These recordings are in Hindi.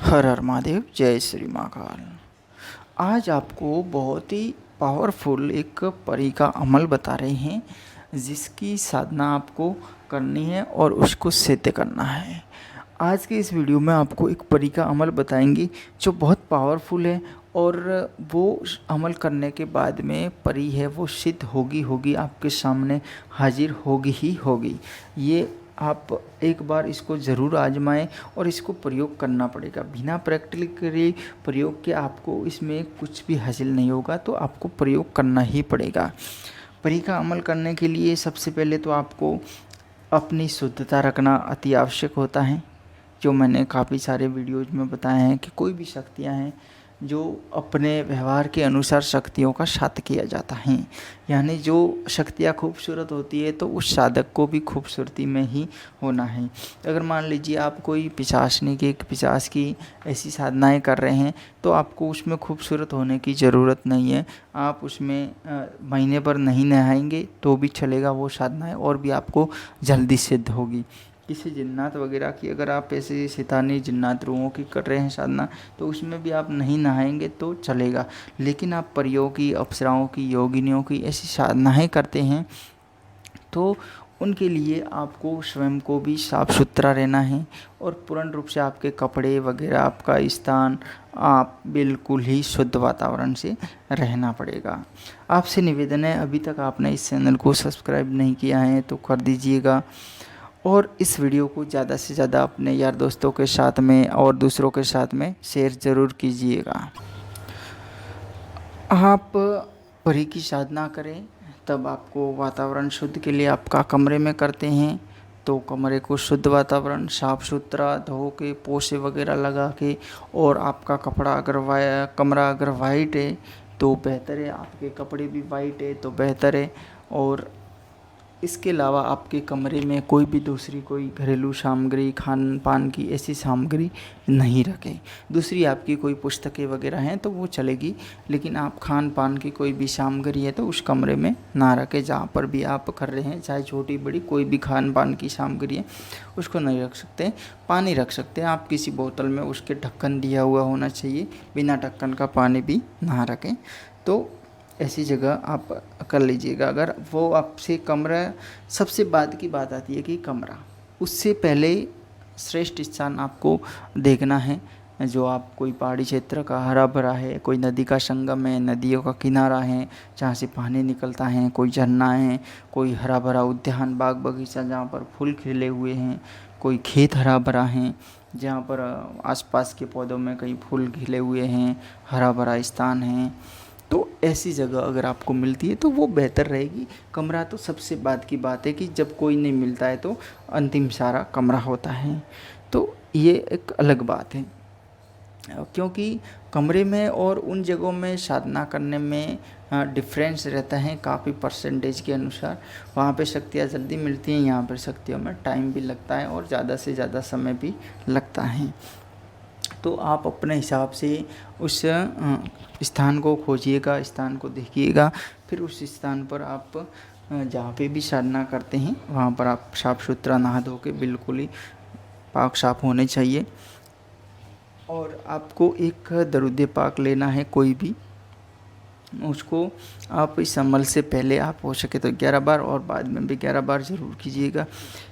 हर हर महादेव, जय श्री महाकाल। आज आपको बहुत ही पावरफुल एक परी का अमल बता रहे हैं जिसकी साधना आपको करनी है और उसको सिद्ध करना है। आज के इस वीडियो में आपको एक परी का अमल बताएंगे जो बहुत पावरफुल है और वो अमल करने के बाद में परी है वो सिद्ध होगी आपके सामने हाजिर होगी ही होगी। ये आप एक बार इसको ज़रूर आजमाएं और इसको प्रयोग करना पड़ेगा। बिना प्रैक्टिकली प्रयोग के आपको इसमें कुछ भी हासिल नहीं होगा, तो आपको प्रयोग करना ही पड़ेगा। परी का अमल करने के लिए सबसे पहले तो आपको अपनी शुद्धता रखना अति आवश्यक होता है। जो मैंने काफ़ी सारे वीडियोज में बताए हैं कि कोई भी शक्तियाँ हैं जो अपने व्यवहार के अनुसार शक्तियों का साथ किया जाता है, यानी जो शक्तियाँ खूबसूरत होती है तो उस साधक को भी खूबसूरती में ही होना है। अगर मान लीजिए आप कोई पिशाच की ऐसी साधनाएं कर रहे हैं तो आपको उसमें खूबसूरत होने की ज़रूरत नहीं है। आप उसमें महीने भर नहीं नहाएंगे तो भी चलेगा, वो साधनाएं और भी आपको जल्दी सिद्ध होगी। किसी जिन्नात वगैरह की अगर आप ऐसे शैतानी जिन्नात रूहों की कर रहे हैं साधना तो उसमें भी आप नहीं नहाएंगे तो चलेगा। लेकिन आप परियों की, अप्सराओं की, योगिनियों की ऐसी साधनाएं करते हैं तो उनके लिए आपको स्वयं को भी साफ सुथरा रहना है और पूर्ण रूप से आपके कपड़े वगैरह, आपका स्थान, आप बिल्कुल ही शुद्ध वातावरण से रहना पड़ेगा। आपसे निवेदन है, अभी तक आपने इस चैनल को सब्सक्राइब नहीं किया है तो कर दीजिएगा और इस वीडियो को ज़्यादा से ज़्यादा अपने यार दोस्तों के साथ में और दूसरों के साथ में शेयर ज़रूर कीजिएगा। आप परी की साधना करें तब आपको वातावरण शुद्ध के लिए आपका कमरे में करते हैं तो कमरे को शुद्ध वातावरण, साफ़ सुथरा धो के, पोछे वगैरह लगा के, और आपका कमरा अगर वाइट है तो बेहतर है, आपके कपड़े भी वाइट है तो बेहतर है। और इसके अलावा आपके कमरे में कोई भी दूसरी कोई घरेलू सामग्री, खान पान की ऐसी सामग्री नहीं रखें। दूसरी आपकी कोई पुस्तकें वगैरह हैं तो वो चलेगी, लेकिन आप खान पान की कोई भी सामग्री है तो उस कमरे में ना रखें। जहाँ पर भी आप कर रहे हैं, चाहे छोटी बड़ी कोई भी खान पान की सामग्री है उसको नहीं रख सकते। पानी रख सकते हैं आप किसी बोतल में, उसके ढक्कन दिया हुआ होना चाहिए। बिना ढक्कन का पानी भी ना रखें। तो ऐसी जगह आप कर लीजिएगा। अगर वो आपसे कमरा, सबसे बाद की बात आती है कि कमरा, उससे पहले श्रेष्ठ स्थान आपको देखना है। जो आप कोई पहाड़ी क्षेत्र का हरा भरा है, कोई नदी का संगम है, नदियों का किनारा है जहाँ से पानी निकलता है, कोई झरना है, कोई हरा भरा उद्यान, बाग बगीचा जहाँ पर फूल खिले हुए हैं, कोई खेत हरा भरा है जहाँ पर आसपास के पौधों में कई फूल खिले हुए हैं, हरा भरा स्थान है, तो ऐसी जगह अगर आपको मिलती है तो वो बेहतर रहेगी। कमरा तो सबसे बाद की बात है कि जब कोई नहीं मिलता है तो अंतिम सारा कमरा होता है, तो ये एक अलग बात है। क्योंकि कमरे में और उन जगहों में साधना करने में डिफरेंस रहता है काफ़ी परसेंटेज के अनुसार। वहाँ पे शक्तियाँ जल्दी मिलती हैं, यहाँ पर शक्तियों में टाइम भी लगता है और ज़्यादा से ज़्यादा समय भी लगता है। तो आप अपने हिसाब से उस स्थान को खोजिएगा, स्थान को देखिएगा, फिर उस स्थान पर आप जहाँ पे भी साधना करते हैं वहाँ पर आप साफ़ सुथरा नहा धो के, बिल्कुल ही पाक साफ होने चाहिए। और आपको एक दरूद पाक लेना है कोई भी, उसको आप इस अमल से पहले आप हो सके तो 11 बार और बाद में भी 11 बार ज़रूर कीजिएगा।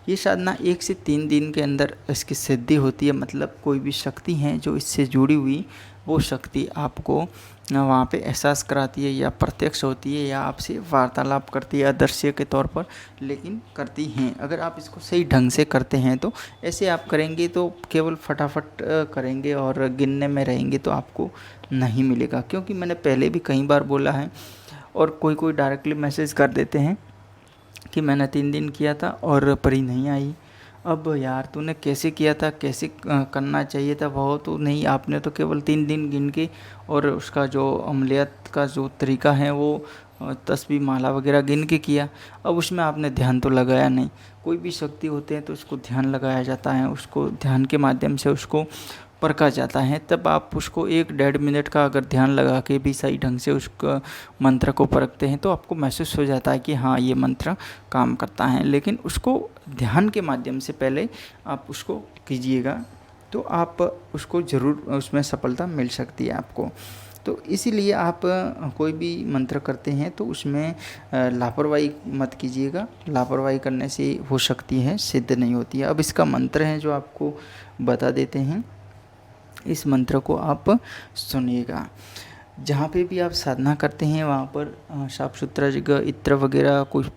ये साधना 1 से 3 दिन के अंदर इसकी सिद्धि होती है। मतलब कोई भी शक्ति है जो इससे जुड़ी हुई, वो शक्ति आपको वहाँ पे एहसास कराती है या प्रत्यक्ष होती है या आपसे वार्तालाप करती है अदृश्य के तौर पर, लेकिन करती हैं। अगर आप इसको सही ढंग से करते हैं तो ऐसे आप करेंगे तो केवल फटाफट करेंगे और गिनने में रहेंगे तो आपको नहीं मिलेगा। क्योंकि मैंने पहले भी कई बार बोला है और कोई डायरेक्टली मैसेज कर देते हैं कि मैंने 3 दिन किया था और परी नहीं आई। अब यार तूने कैसे किया था, कैसे करना चाहिए था, वो तो नहीं, आपने तो केवल 3 दिन गिन के और उसका जो अमलियत का जो तरीका है वो तस्बीह माला वगैरह गिन के किया। अब उसमें आपने ध्यान तो लगाया नहीं। कोई भी शक्ति होते हैं तो उसको ध्यान लगाया जाता है, उसको ध्यान के माध्यम से उसको परखा जाता है। तब आप उसको 1-1.5 मिनट का अगर ध्यान लगा के भी सही ढंग से उस मंत्र को परखते हैं तो आपको महसूस हो जाता है कि हाँ ये मंत्र काम करता है। लेकिन उसको ध्यान के माध्यम से पहले आप उसको कीजिएगा तो आप उसको ज़रूर उसमें सफलता मिल सकती है आपको। तो इसीलिए आप कोई भी मंत्र करते हैं तो उसमें लापरवाही मत कीजिएगा। लापरवाही करने से हो सकती है सिद्ध नहीं होती है। अब इसका मंत्र है जो आपको बता देते हैं, इस मंत्र को आप सुनिएगा। जहाँ पे भी आप साधना करते हैं वहाँ पर साफ़ सुथरा जगह, इत्र वगैरह, कुछ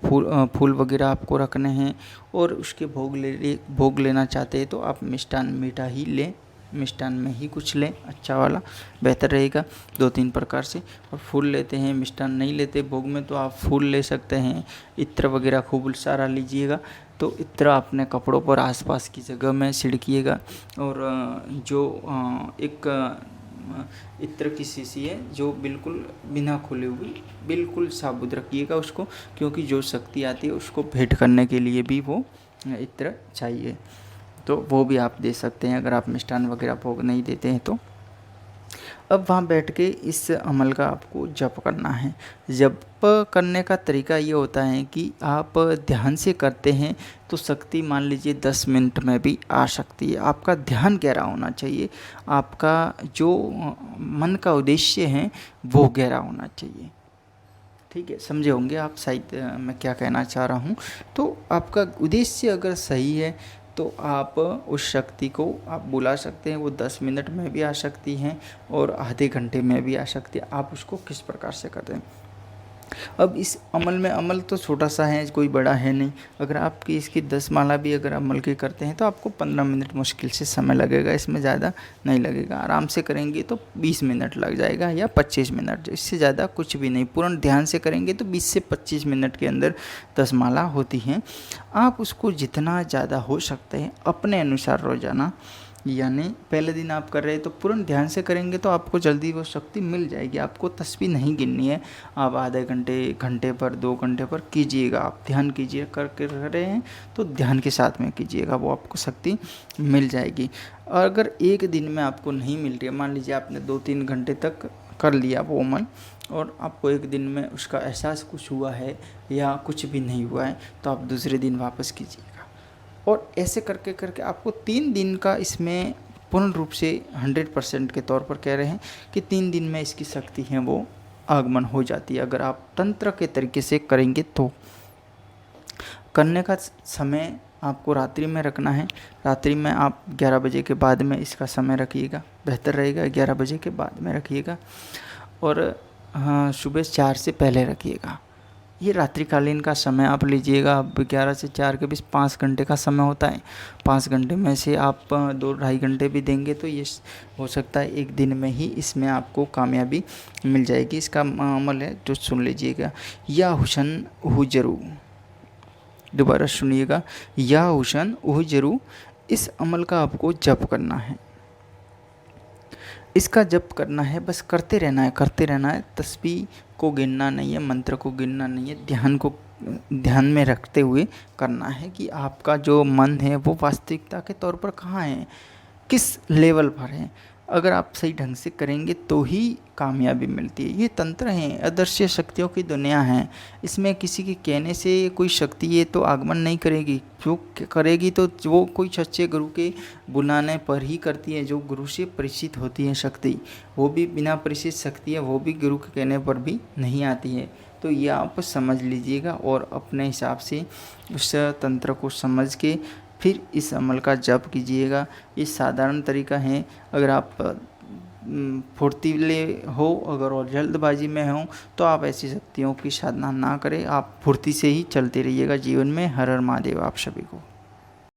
फूल वगैरह आपको रखने हैं। और उसके भोग लेना चाहते हैं तो आप मिष्ठान मीठा ही लें, मिष्ठान में ही कुछ लें, अच्छा वाला बेहतर रहेगा 2-3 प्रकार से। और फूल लेते हैं, मिष्ठान नहीं लेते भोग में, तो आप फूल ले सकते हैं। इत्र वगैरह खूब सारा लीजिएगा। तो इत्र अपने कपड़ों पर आसपास की जगह में छिड़किएगा। और जो एक इत्र की शीशी है जो बिल्कुल बिना खुले हुए बिल्कुल साबुत रखिएगा उसको, क्योंकि जो शक्ति आती है उसको भेंट करने के लिए भी वो इत्र चाहिए। तो वो भी आप दे सकते हैं अगर आप मिष्ठान वगैरह भोग नहीं देते हैं तो। अब वहाँ बैठ के इस अमल का आपको जप करना है। जप करने का तरीका ये होता है कि आप ध्यान से करते हैं तो शक्ति मान लीजिए 10 मिनट में भी आ सकती है। आपका ध्यान गहरा होना चाहिए, आपका जो मन का उद्देश्य है वो गहरा होना चाहिए। ठीक है, समझे होंगे आप शायद मैं क्या कहना चाह रहा हूँ। तो आपका उद्देश्य अगर सही है तो आप उस शक्ति को आप बुला सकते हैं। वो 10 मिनट में भी आ सकती हैं और आधे घंटे में भी आ सकती है। आप उसको किस प्रकार से करते हैं। अब इस अमल में, अमल तो छोटा सा है, कोई बड़ा है नहीं। अगर आपकी इसकी 10 माला भी अगर अमल की करते हैं तो आपको 15 मिनट मुश्किल से समय लगेगा, इसमें ज़्यादा नहीं लगेगा। आराम से करेंगे तो 20 मिनट लग जाएगा या 25 मिनट, इससे ज़्यादा कुछ भी नहीं। पूर्ण ध्यान से करेंगे तो 20 से 25 मिनट के अंदर 10 माला होती हैं। आप उसको जितना ज़्यादा हो सकते हैं अपने अनुसार रोज़ाना, यानी पहले दिन आप कर रहे हैं तो पूर्ण ध्यान से करेंगे तो आपको जल्दी वो शक्ति मिल जाएगी। आपको तस्वीर नहीं गिननी है, आप आधे घंटे, घंटे पर, 2 घंटे पर कीजिएगा। आप ध्यान कीजिए, कर रहे हैं तो ध्यान के साथ में कीजिएगा, वो आपको शक्ति मिल जाएगी। और अगर एक दिन में आपको नहीं मिल रही है, मान लीजिए आपने 2-3 घंटे तक कर लिया वो अमल और आपको एक दिन में उसका एहसास कुछ हुआ है या कुछ भी नहीं हुआ है, तो आप दूसरे दिन वापस कीजिएगा। और ऐसे करके करके आपको 3 दिन का इसमें पूर्ण रूप से 100% के तौर पर कह रहे हैं कि 3 दिन में इसकी शक्ति है वो आगमन हो जाती है। अगर आप तंत्र के तरीके से करेंगे तो करने का समय आपको रात्रि में रखना है। रात्रि में आप 11 बजे के बाद में इसका समय रखिएगा, बेहतर रहेगा 11 बजे के बाद में रखिएगा। और हाँ, सुबह 4 से पहले रखिएगा। ये रात्रिकालीन का समय आप लीजिएगा। अब 11 से 4 के बीच 5 घंटे का समय होता है। 5 घंटे में से आप 2-2.5 घंटे भी देंगे तो ये हो सकता है एक दिन में ही इसमें आपको कामयाबी मिल जाएगी। इसका अमल है जो सुन लीजिएगा, या हुसन उहुजरू। दोबारा सुनिएगा, या हुसन उहुजरू। इस अमल का आपको जप करना है। इसका जप करना है, बस करते रहना है, करते रहना है। तस्बीह को गिनना नहीं है, मंत्र को गिनना नहीं है, ध्यान को ध्यान में रखते हुए करना है कि आपका जो मन है वो वास्तविकता के तौर पर कहाँ है, किस लेवल पर है। अगर आप सही ढंग से करेंगे तो ही कामयाबी मिलती है। ये तंत्र हैं, अदृश्य शक्तियों की दुनिया है। इसमें किसी के कहने से कोई शक्ति ये तो आगमन नहीं करेगी। जो करेगी तो वो कोई सच्चे गुरु के बुलाने पर ही करती है, जो गुरु से परिचित होती है शक्ति। वो भी बिना परिचित शक्ति है, वो भी गुरु के कहने पर भी नहीं आती है। तो ये आप समझ लीजिएगा और अपने हिसाब से उस तंत्र को समझ के फिर इस अमल का जप कीजिएगा। ये साधारण तरीका है। अगर आप फुर्तीले हो अगर और जल्दबाजी में हो तो आप ऐसी शक्तियों की साधना ना करें। आप फुर्ती से ही चलते रहिएगा जीवन में। हर हर महादेव आप सभी को।